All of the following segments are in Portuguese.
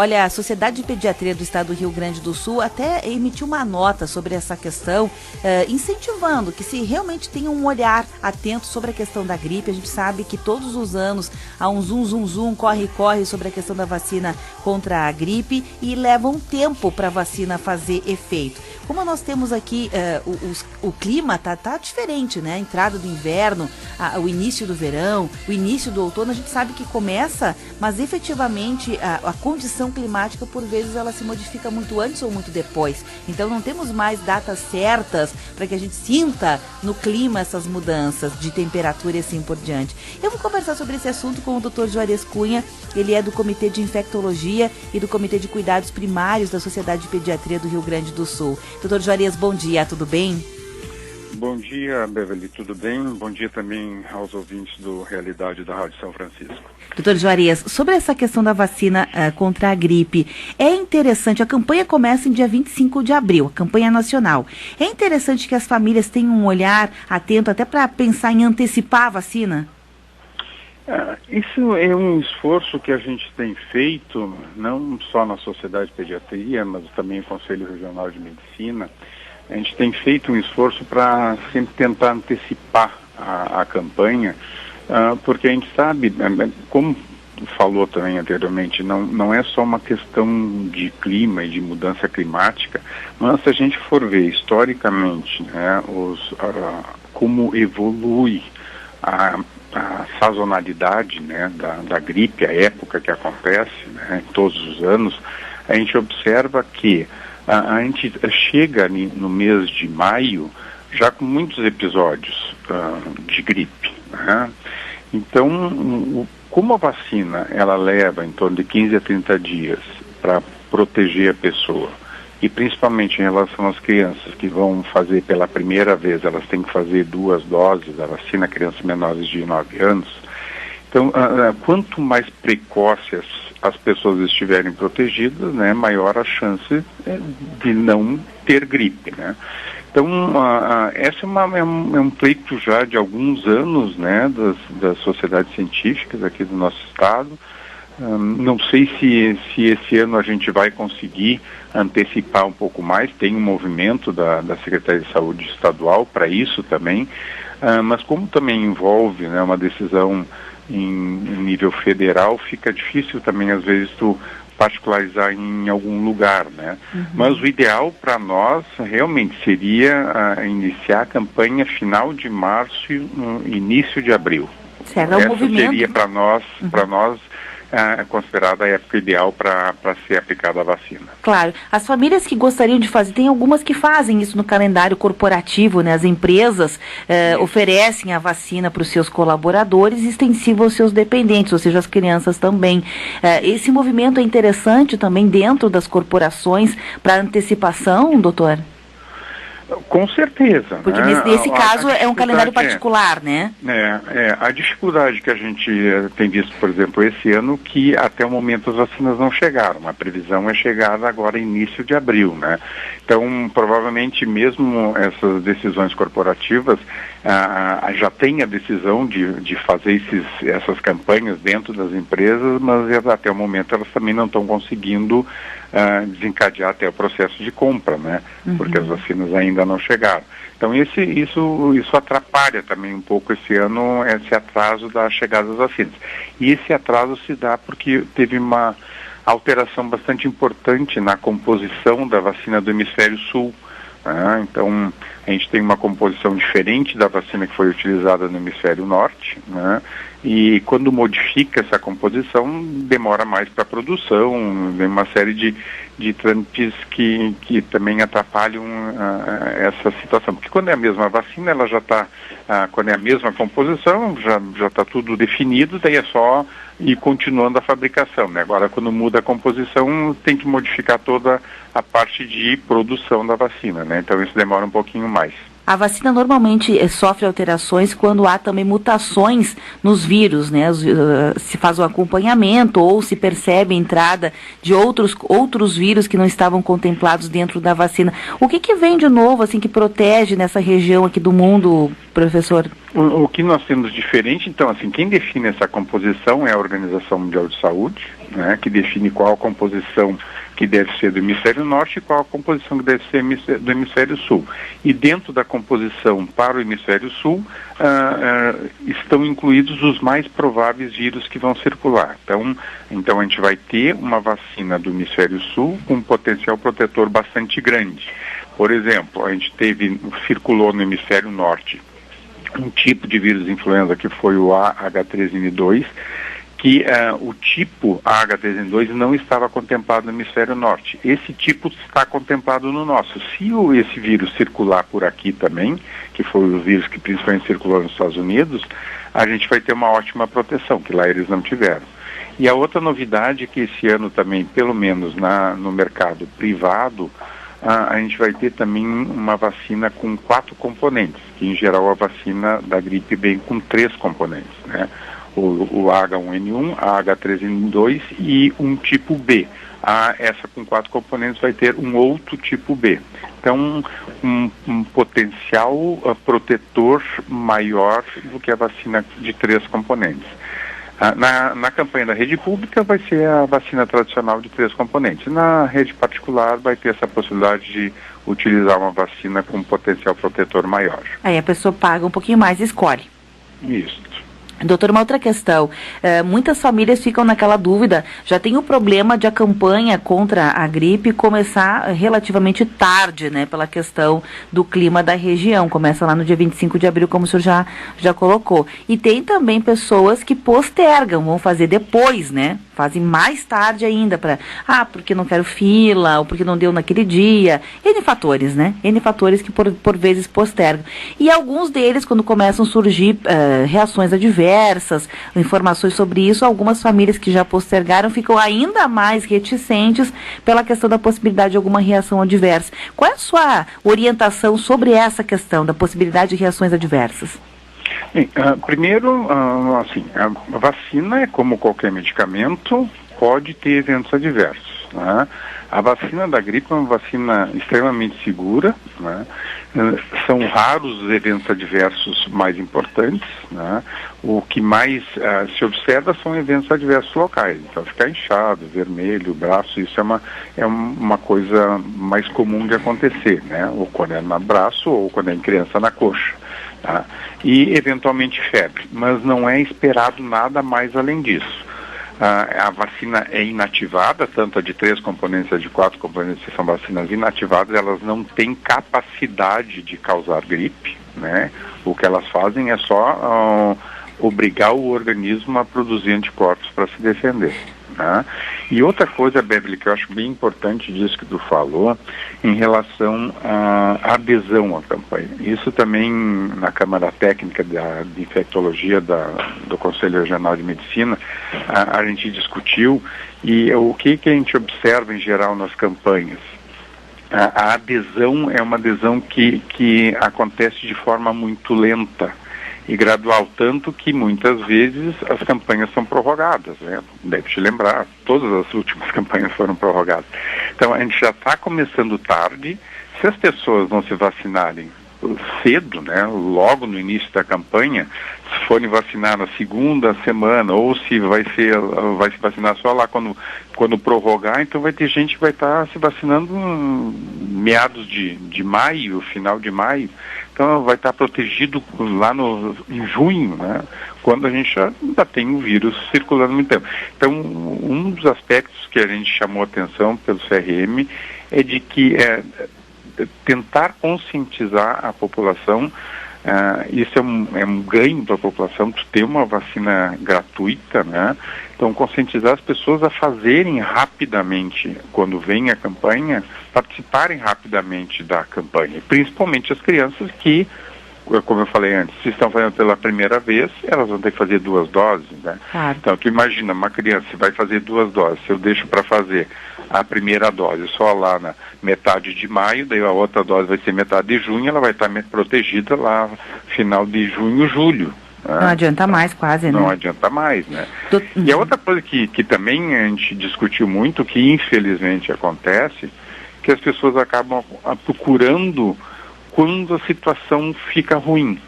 Olha, a Sociedade de Pediatria do Estado do Rio Grande do Sul até emitiu uma nota sobre essa questão, incentivando que se realmente tenha um olhar atento sobre a questão da gripe. A gente sabe que todos os anos há um zum, corre sobre a questão da vacina contra a gripe e leva um tempo para a vacina fazer efeito. Como nós temos aqui, o clima tá diferente, né? A entrada do inverno, o início do verão, o início do outono, a gente sabe que começa, mas efetivamente a condição climática, por vezes, ela se modifica muito antes ou muito depois. Então não temos mais datas certas para que a gente sinta no clima essas mudanças de temperatura e assim por diante. Eu vou conversar sobre esse assunto com o Dr. Juarez Cunha. Ele é do Comitê de Infectologia e do Comitê de Cuidados Primários da Sociedade de Pediatria do Rio Grande do Sul. Dr. Juarez, bom dia, tudo bem? Bom dia, Beverly, tudo bem? Bom dia também aos ouvintes do Realidade da Rádio São Francisco. Doutor Juarez, sobre essa questão da vacina contra a gripe, é interessante, a campanha começa em dia 25 de abril, a campanha nacional. É interessante que as famílias tenham um olhar atento até para pensar em antecipar a vacina? Isso é um esforço que a gente tem feito, não só na Sociedade de Pediatria, mas também no Conselho Regional de Medicina. A gente tem feito um esforço para sempre tentar antecipar a campanha, porque a gente sabe, como falou também anteriormente, não é só uma questão de clima e de mudança climática, mas se a gente for ver historicamente, né, como evolui a sazonalidade, né, da gripe, a época que acontece, né, todos os anos, a gente observa que a gente chega no mês de maio já com muitos episódios de gripe, né? Então, como a vacina ela leva em torno de 15 a 30 dias para proteger a pessoa, e principalmente em relação às crianças que vão fazer pela primeira vez, elas têm que fazer 2 doses da vacina, crianças menores de 9 anos. Então, quanto mais precoces as pessoas estiverem protegidas, né, maior a chance de não ter gripe, né? Então, essa é um pleito já de alguns anos, né, das sociedades científicas aqui do nosso estado. Não sei se esse ano a gente vai conseguir antecipar um pouco mais. Tem um movimento da Secretaria de Saúde Estadual para isso também, mas como também envolve, né, uma decisão em nível federal, fica difícil também às vezes tu particularizar em algum lugar, né? Uhum. Mas o ideal para nós realmente seria iniciar a campanha final de março e início de abril. Certo, essa movimento seria para nós considerada a época ideal para ser aplicada a vacina. Claro. As famílias que gostariam de fazer, tem algumas que fazem isso no calendário corporativo, né? As empresas oferecem a vacina para os seus colaboradores, extensiva aos seus dependentes, ou seja, as crianças também. Esse movimento é interessante também dentro das corporações para antecipação, doutor? Com certeza. Porque nesse caso é um calendário particular, né? A dificuldade que a gente tem visto, por exemplo, esse ano, que até o momento as vacinas não chegaram. A previsão é chegar agora início de abril, né? Então, provavelmente mesmo essas decisões corporativas, já tem a decisão de fazer essas campanhas dentro das empresas, mas até o momento elas também não estão conseguindo desencadear até o processo de compra, né? Uhum. Porque as vacinas ainda não chegaram. Então isso atrapalha também um pouco esse ano, esse atraso da chegada das vacinas. E esse atraso se dá porque teve uma alteração bastante importante na composição da vacina do hemisfério sul. Então, a gente tem uma composição diferente da vacina que foi utilizada no hemisfério norte, né? E quando modifica essa composição, demora mais para a produção, tem uma série de trâmites que também atrapalham essa situação. Porque quando é a mesma vacina, ela já está, quando é a mesma composição, já está tudo definido, daí é só ir continuando a fabricação, né? Agora, quando muda a composição, tem que modificar toda a parte de produção da vacina, né? Então isso demora um pouquinho mais. A vacina normalmente sofre alterações quando há também mutações nos vírus, né? Se faz o acompanhamento ou se percebe a entrada de outros vírus que não estavam contemplados dentro da vacina. O que vem de novo, assim, que protege nessa região aqui do mundo, professor? O que nós temos diferente, então, assim, quem define essa composição é a Organização Mundial de Saúde, né, que define qual a composição que deve ser do hemisfério norte e qual a composição que deve ser do hemisfério sul. E dentro da composição para o hemisfério sul, estão incluídos os mais prováveis vírus que vão circular. Então a gente vai ter uma vacina do hemisfério sul com um potencial protetor bastante grande. Por exemplo, a gente circulou no hemisfério norte um tipo de vírus influenza que foi o AH3N2, que o tipo AH3N2 não estava contemplado no hemisfério norte. Esse tipo está contemplado no nosso. Se esse vírus circular por aqui também, que foi o vírus que principalmente circulou nos Estados Unidos, a gente vai ter uma ótima proteção, que lá eles não tiveram. E a outra novidade é que esse ano também, pelo menos no mercado privado, a gente vai ter também uma vacina com 4 componentes, que em geral a vacina da gripe vem com 3 componentes, né? O H1N1, a H3N2 e um tipo B. Essa com 4 componentes vai ter um outro tipo B. Então, um potencial protetor maior do que a vacina de 3 componentes. Na campanha da rede pública vai ser a vacina tradicional de 3 componentes. Na rede particular vai ter essa possibilidade de utilizar uma vacina com um potencial protetor maior. Aí a pessoa paga um pouquinho mais e escolhe. Isso. Doutor, uma outra questão, muitas famílias ficam naquela dúvida, já tem o problema de a campanha contra a gripe começar relativamente tarde, né, pela questão do clima da região, começa lá no dia 25 de abril, como o senhor já colocou, e tem também pessoas que postergam, vão fazer depois, né, fazem mais tarde ainda, porque não quero fila, ou porque não deu naquele dia, N fatores, né, N fatores que por vezes postergam, e alguns deles, quando começam a surgir reações adversas, informações sobre isso, algumas famílias que já postergaram ficam ainda mais reticentes pela questão da possibilidade de alguma reação adversa. Qual é a sua orientação sobre essa questão da possibilidade de reações adversas? Bem, primeiro, assim, a vacina é como qualquer medicamento, pode ter eventos adversos, né? A vacina da gripe é uma vacina extremamente segura, né? São raros os eventos adversos mais importantes, né? O que mais se observa são eventos adversos locais, então ficar inchado, vermelho, braço, isso é uma coisa mais comum de acontecer, né? Ou quando é no braço ou quando é em criança na coxa, tá? E eventualmente febre, mas não é esperado nada mais além disso. A vacina é inativada, tanto a de 3 componentes, a de 4 componentes, que são vacinas inativadas, elas não têm capacidade de causar gripe, né? O que elas fazem é só obrigar o organismo a produzir anticorpos para se defender, né? E outra coisa, Beverly, que eu acho bem importante disso que tu falou, em relação à adesão à campanha. Isso também na Câmara Técnica de Infectologia do Conselho Regional de Medicina, a gente discutiu, e o que a gente observa em geral nas campanhas? A adesão é uma adesão que acontece de forma muito lenta e gradual, tanto que muitas vezes as campanhas são prorrogadas, né? Deve te lembrar, todas as últimas campanhas foram prorrogadas. Então a gente já está começando tarde. Se as pessoas não se vacinarem cedo, né, logo no início da campanha, se forem vacinar na segunda semana, ou se vai se vacinar só lá quando prorrogar, então vai ter gente que vai estar se vacinando meados de maio, final de maio, então vai estar protegido lá em junho, né, quando a gente ainda tem o vírus circulando muito tempo. Então, um dos aspectos que a gente chamou a atenção pelo CRM é de que tentar conscientizar a população, isso é um ganho para a população, tu ter uma vacina gratuita, né? Então conscientizar as pessoas a fazerem rapidamente, quando vem a campanha, participarem rapidamente da campanha, principalmente as crianças que, como eu falei antes, se estão fazendo pela primeira vez, elas vão ter que fazer 2 doses, né? Claro. Então, tu imagina, uma criança vai fazer 2 doses, se eu deixo para fazer a primeira dose só lá na metade de maio, daí a outra dose vai ser metade de junho, ela vai estar protegida lá final de junho, julho. Né? Não adianta mais quase, né? Não adianta mais, né? E a outra coisa que também a gente discutiu muito, que infelizmente acontece, que as pessoas acabam procurando quando a situação fica ruim,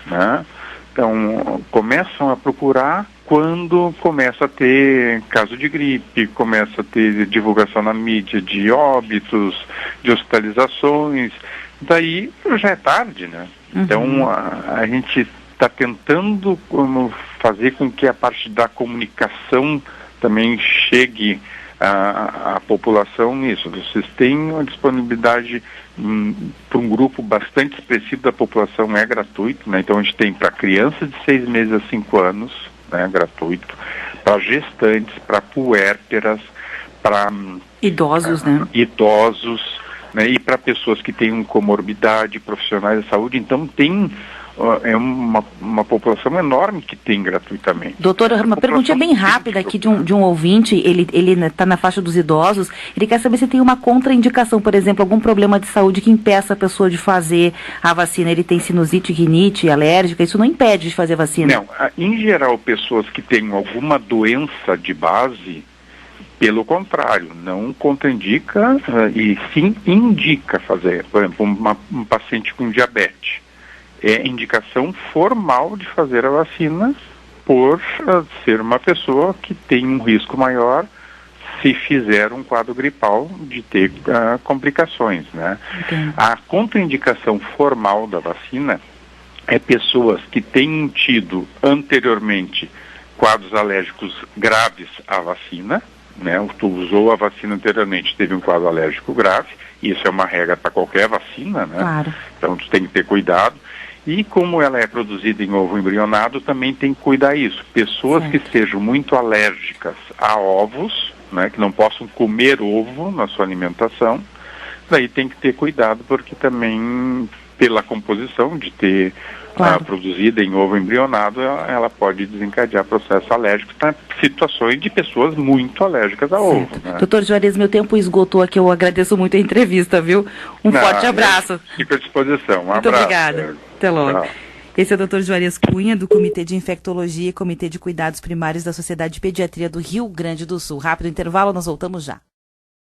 né? Então, começam a procurar quando começa a ter caso de gripe, começa a ter divulgação na mídia de óbitos, de hospitalizações, daí já é tarde, né? Então, a gente está tentando fazer com que a parte da comunicação também chegue à população nisso. Vocês têm uma disponibilidade para um grupo bastante expressivo da população, é gratuito, né? Então a gente tem para crianças de 6 meses a 5 anos, né, gratuito, para gestantes, para puérperas, para idosos, né? Idosos, né, e para pessoas que têm comorbidade, profissionais da saúde. Então tem uma população enorme que tem gratuitamente. Doutora, uma perguntinha bem rápida aqui de um ouvinte, ele está na faixa dos idosos, ele quer saber se tem uma contraindicação, por exemplo, algum problema de saúde que impeça a pessoa de fazer a vacina. Ele tem sinusite, rinite, alérgica, isso não impede de fazer a vacina? Não, em geral, pessoas que têm alguma doença de base, pelo contrário, não contraindica e sim indica fazer. Por exemplo, um paciente com diabetes. É indicação formal de fazer a vacina por ser uma pessoa que tem um risco maior se fizer um quadro gripal de ter complicações, né? A contraindicação formal da vacina é pessoas que tenham tido anteriormente quadros alérgicos graves à vacina, né? Tu usou a vacina anteriormente, teve um quadro alérgico grave, e isso é uma regra para qualquer vacina, né? Claro. Então tu tem que ter cuidado. E como ela é produzida em ovo embrionado, também tem que cuidar isso. Pessoas que sejam muito alérgicas a ovos, né, que não possam comer ovo na sua alimentação, daí tem que ter cuidado, porque também pela composição de ter produzida em ovo embrionado, ela pode desencadear processo alérgico para situações de pessoas muito alérgicas a ovo. Né? Doutor Juarez, meu tempo esgotou aqui, eu agradeço muito a entrevista, viu? Forte abraço. Fico à disposição. Muito obrigada. Até logo. Tchau. Esse é o Dr. Juarez Cunha, do Comitê de Infectologia e Comitê de Cuidados Primários da Sociedade de Pediatria do Rio Grande do Sul. Rápido intervalo, nós voltamos já.